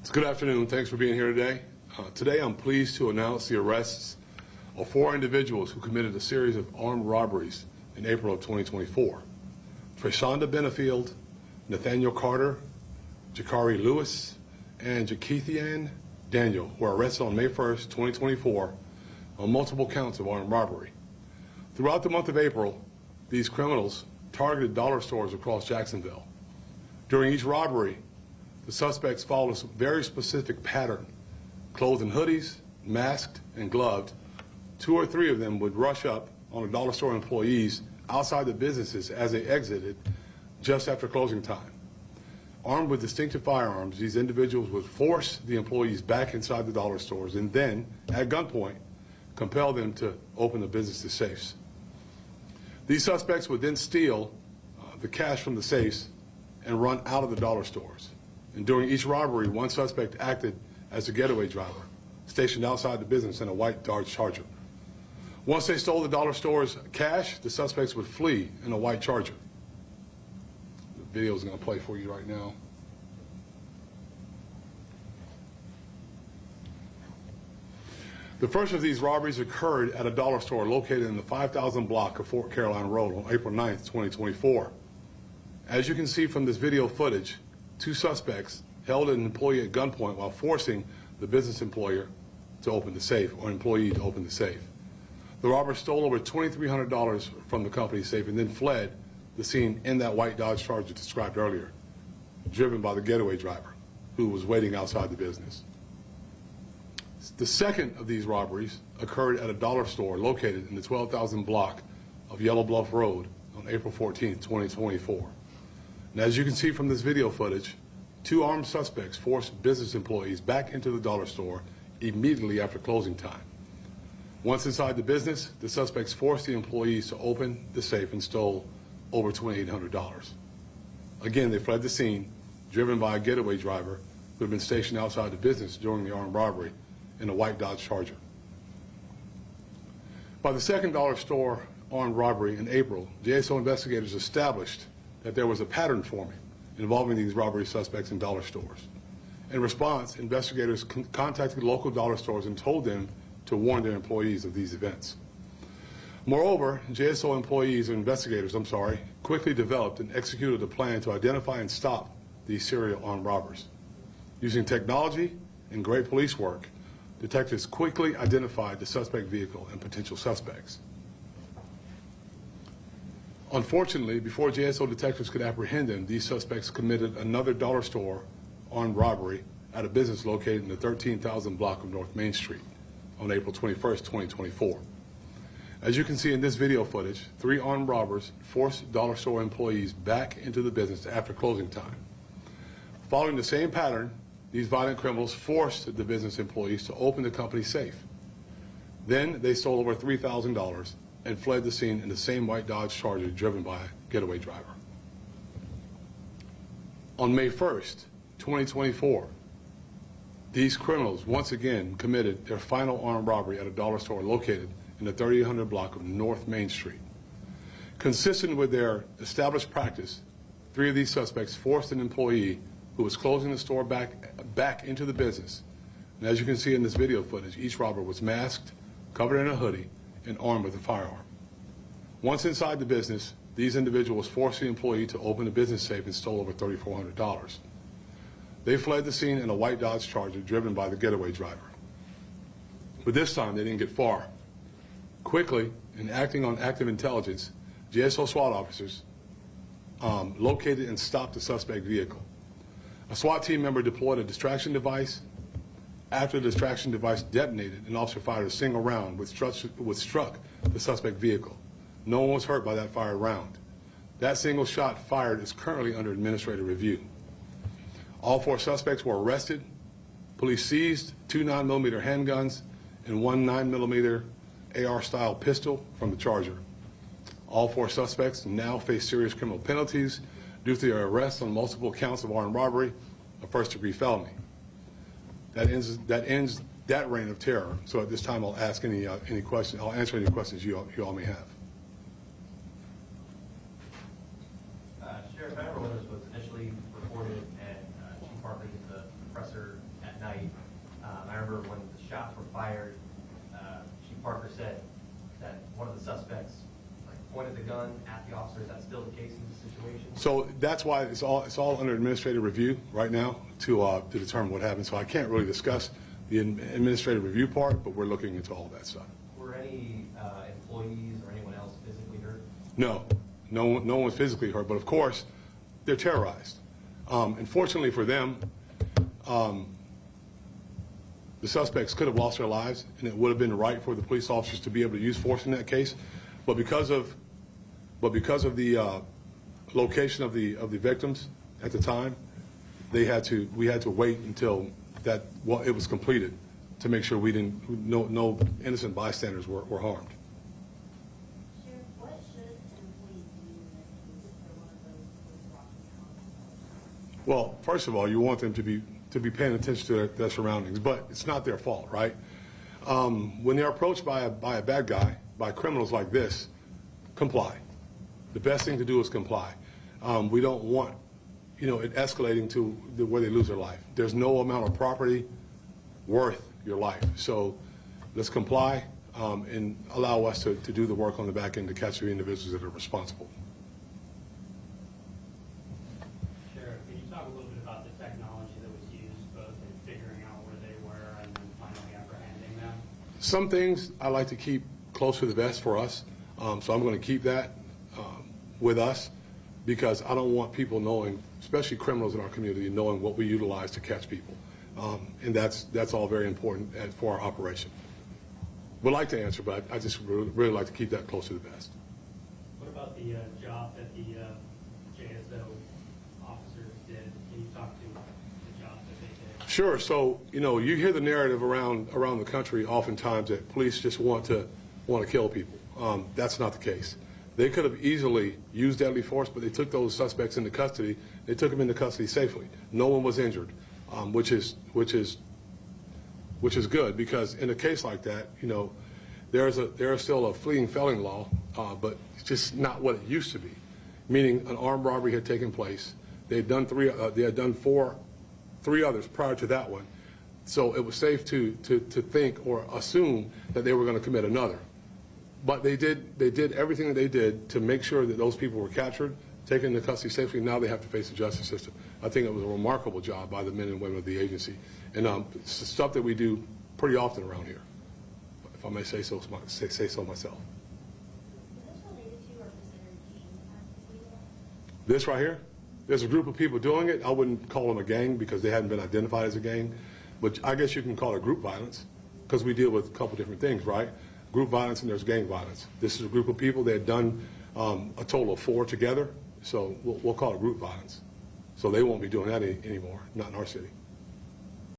Good afternoon. Thanks for being here today. Today I'm pleased to announce the arrests of 4 individuals who committed a series of armed robberies in April of 2024. Treshonda Benefield, Nathaniel Carter, Jakari Lewis, and Jakethian Daniel were arrested on May 1st, 2024 on multiple counts of armed robbery. Throughout the month of April, these criminals targeted dollar stores across Jacksonville. During each robbery, the suspects followed a very specific pattern. Clothed in hoodies, masked, and gloved, 2 or 3 of them would rush up on the dollar store employees outside the businesses as they exited just after closing time. Armed with distinctive firearms, these individuals would force the employees back inside the dollar stores and then, at gunpoint, compel them to open the business's safes. These suspects would then steal the cash from the safes and run out of the dollar stores. And during each robbery, one suspect acted as a getaway driver, stationed outside the business in a white Dodge Charger. Once they stole the dollar store's cash, the suspects would flee in a white Charger. The video is going to play for you right now. The first of these robberies occurred at a dollar store located in the 5000 block of Fort Caroline Road on April 9th, 2024. As you can see from this video footage, 2 suspects held an employee at gunpoint while forcing the business employer to open the safe, or employee to open the safe. The robbers stole over $2,300 from the company safe and then fled the scene in that white Dodge Charger described earlier, driven by the getaway driver who was waiting outside the business. The second of these robberies occurred at a dollar store located in the 12,000 block of Yellow Bluff Road on April 14, 2024. And as you can see from this video footage, 2 armed suspects forced business employees back into the dollar store immediately after closing time. Once inside the business, the suspects forced the employees to open the safe and stole over $2,800. Again, they fled the scene, driven by a getaway driver who had been stationed outside the business during the armed robbery in a white Dodge Charger. By the second dollar store armed robbery in April, JSO investigators established that there was a pattern forming involving these robbery suspects in dollar stores. In response, investigators contacted local dollar stores and told them to warn their employees of these events. Moreover, JSO investigators, quickly developed and executed a plan to identify and stop these serial armed robbers. Using technology and great police work, detectives quickly identified the suspect vehicle and potential suspects. Unfortunately, before JSO detectives could apprehend them, these suspects committed another dollar store armed robbery at a business located in the 13,000 block of North Main Street on April 21st, 2024. As you can see in this video footage, 3 armed robbers forced dollar store employees back into the business after closing time. Following the same pattern, these violent criminals forced the business employees to open the company safe. Then they stole over $3,000 and fled the scene in the same white Dodge Charger driven by a getaway driver. On May 1st, 2024, these criminals once again committed their final armed robbery at a dollar store located in the 3800 block of North Main Street. Consistent with their established practice, 3 of these suspects forced an employee who was closing the store back into the business. And as you can see in this video footage, each robber was masked, covered in a hoodie, and armed with a firearm. Once inside the business, these individuals forced the employee to open the business safe and stole over $3,400. They fled the scene in a white Dodge Charger driven by the getaway driver. But this time they didn't get far. Quickly, and acting on active intelligence, JSO SWAT officers located and stopped the suspect vehicle. A SWAT team member deployed a distraction device. After the distraction device detonated, an officer fired a single round which struck the suspect vehicle. No one was hurt by that fired round. That single shot fired is currently under administrative review. All 4 suspects were arrested. Police seized 2 9mm handguns and 1 9mm AR-style pistol from the Charger. All 4 suspects now face serious criminal penalties due to their arrests on multiple counts of armed robbery, a first-degree felony. That ends that reign of terror. So at this time, I'll ask any questions. I'll answer any questions you all may have. Sheriff, I remember when this was initially reported and Chief Barkley, the presser, remember when the shots were fired, Chief Parker said that one of the suspects pointed the gun at the officer. Is that still the case in this situation? So that's why it's all under administrative review right now to determine what happened. So I can't really discuss the administrative review part, but we're looking into all that stuff. Were any employees or anyone else physically hurt? No one's physically hurt, but of course they're terrorized. Unfortunately for them, the suspects could have lost their lives, and it would have been right for the police officers to be able to use force in that case. But because of the location of the victims at the time, we had to wait until it was completed to make sure no innocent bystanders were harmed. Sheriff, what should employees do in this case if they're one of those police officers? Well, first of all, you want them to be paying attention to their surroundings, but it's not their fault, right? When they're approached by a bad guy, by criminals like this, comply. The best thing to do is comply. We don't want, it escalating to where they lose their life. There's no amount of property worth your life. So let's comply and allow us to do the work on the back end to catch the individuals that are responsible. Sheriff, can you talk a little bit about the technology that was used both in figuring out where they were and then finally apprehending them? Some things I like to keep close to the vest for us, so I'm going to keep that with us because I don't want people knowing, especially criminals in our community, knowing what we utilize to catch people. And that's all very important for our operation. Would like to answer, but I just really like to keep that close to the vest. What about the job that the JSO officers did? Can you talk to the job that they did? Sure. So you hear the narrative around the country oftentimes that police just want to kill people. That's not the case. They could have easily used deadly force, but they took those suspects into custody. They took them into custody safely. No one was injured, which is good because in a case like that, there is still a fleeing felony law, but it's just not what it used to be. Meaning, an armed robbery had taken place. They had done three others prior to that one, so it was safe to think or assume that they were going to commit another. But they did everything that they did to make sure that those people were captured, taken into custody safely. Now they have to face the justice system. I think it was a remarkable job by the men and women of the agency, and it's stuff that we do pretty often around here, if I may say so myself. Is this related to or considered gang activity? This right here, there's a group of people doing it. I wouldn't call them a gang because they hadn't been identified as a gang, but I guess you can call it group violence because we deal with a couple different things, right? Group violence and there's gang violence. This is a group of people that had done a total of 4 together, so we'll call it group violence. So they won't be doing that anymore, not in our city.